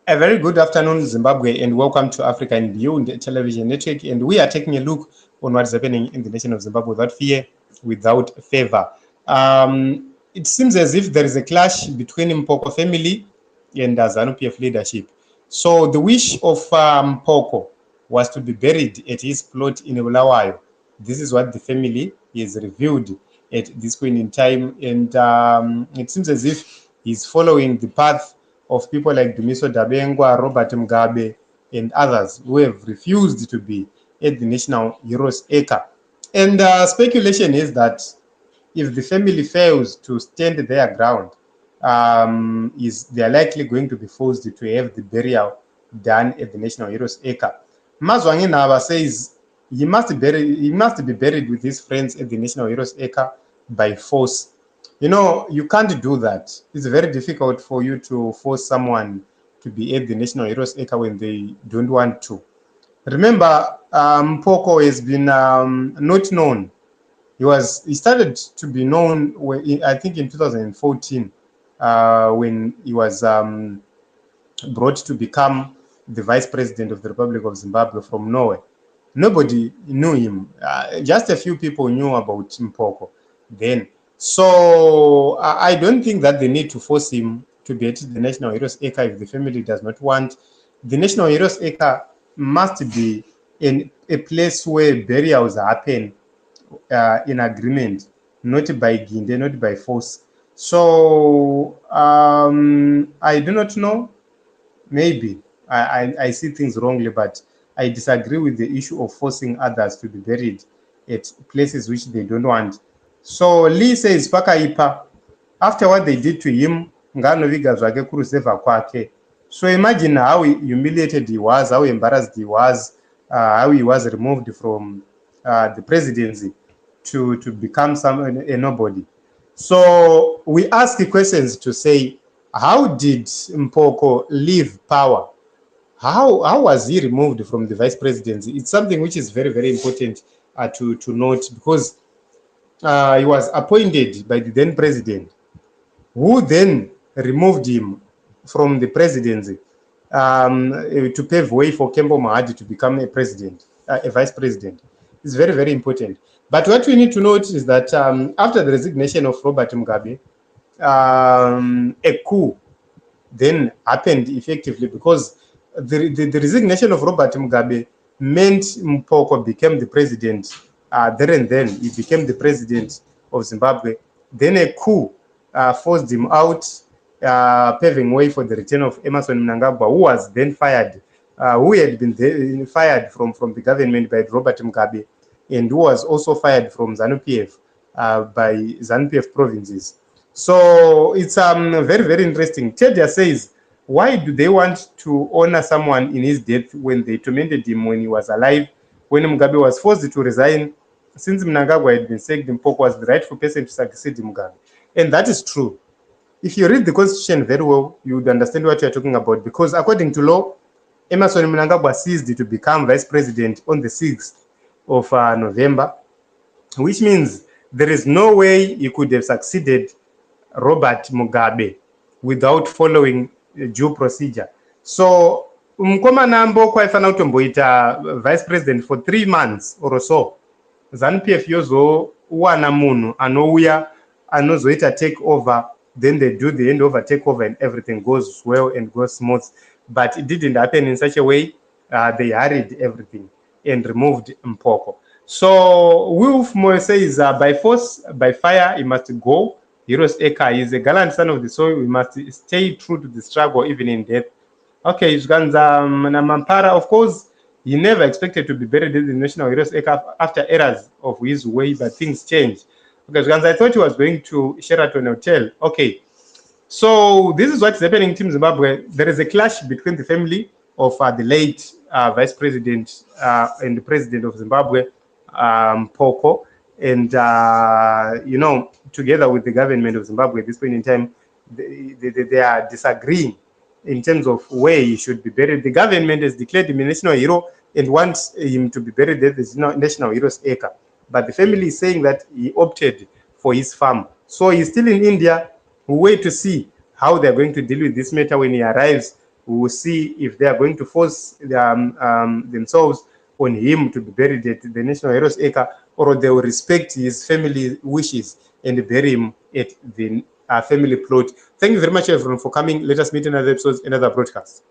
A very good afternoon, Zimbabwe, and welcome to Africa and Beyond Television Network. And we are taking a look on what is happening in the nation of Zimbabwe without fear, without favor. It seems as if there is a clash between Mphoko family and ZANU-PF leadership. So the wish of Mphoko was to be buried at his plot in Bulawayo. This is what the family is revealed at this point in time. And it seems as if he's following the path of people like Dumiso Dabengwa, Robert Mugabe, and others who have refused to be at the National Heroes Acre. And speculation is that if the family fails to stand their ground, they are likely going to be forced to have the burial done at the National Heroes Acre. Mazwangi Nava says he must be buried with his friends at the National Heroes Acre by force. You know, you can't do that. It's very difficult for you to force someone to be at the National Heroes Acre when they don't want to. Remember, Mphoko has been not known. He started to be known, I think, in 2014, when he was brought to become the vice president of the Republic of Zimbabwe from Norway. Nobody knew him. Just a few people knew about Mphoko then. So I don't think that they need to force him to be at the National Heroes Acre if the family does not want. The National Heroes Acre must be in a place where burials happen in agreement, not by Ginde, not by force. So I do not know. Maybe I see things wrongly, but I disagree with the issue of forcing others to be buried at places which they don't want. So Lee says Pakaipa, after what they did to him, so imagine how humiliated he was, how embarrassed he was, how he was removed from the presidency to become a nobody. So we ask questions to say, how did Mphoko leave power? How was he removed from the vice presidency? It's something which is very, very important to note, because he was appointed by the then president, who then removed him from the presidency to pave way for Kembo Mahadi to become a president, a vice president. It's very, very important. But what we need to note is that after the resignation of Robert Mugabe, a coup then happened effectively, because the resignation of Robert Mugabe meant Mphoko became the president. There and then he became the president of Zimbabwe. Then a coup forced him out, paving way for the return of Emmerson Mnangagwa, who was then fired, who had been fired from the government by Robert Mugabe, and who was also fired from ZANU-PF by ZANU-PF provinces. So it's very, very interesting. Tedia says, why do they want to honor someone in his death when they tormented him when he was alive? When Mugabe was forced to resign, since Mnangagwa had been sacked, Mphoko was the rightful person to succeed Mugabe. And that is true. If you read the constitution very well, you would understand what you're talking about, because according to law, Emmerson Mnangagwa ceased to become vice president on the 6th of November, which means there is no way you could have succeeded Robert Mugabe without following due procedure. So Mkomana Mphoko aifana kutomboita vice president for 3 months or so. ZANU-PF yozowana munhu anouya anozoita take over, then they do the handover takeover and everything goes well and goes smooth. But it didn't happen in such a way. They hurried everything and removed Mphoko. So Wilf Moe says, by force, by fire, he must go. Heroes Acre is a gallant son of the soil. We must stay true to the struggle, even in death. Okay, Zganza Mampara, of course, he never expected to be buried in the National Heroes Acre after errors of his way, but things changed. Okay, Zganza, I thought he was going to Sheraton Hotel. Okay, so this is what's happening in Team Zimbabwe. There is a clash between the family of the late vice president and the president of Zimbabwe, Mphoko, and together with the government of Zimbabwe at this point in time, they are disagreeing in terms of where he should be buried. The government has declared him a national hero and wants him to be buried at the National Heroes Acre. But the family is saying that he opted for his farm. So he's still in India. We'll wait to see how they're going to deal with this matter when he arrives We will see if they are going to force themselves on him to be buried at the National Heroes Acre, or they will respect his family wishes and bury him at the family plot. Thank you very much, everyone, for coming. Let us meet in another episode, another broadcast.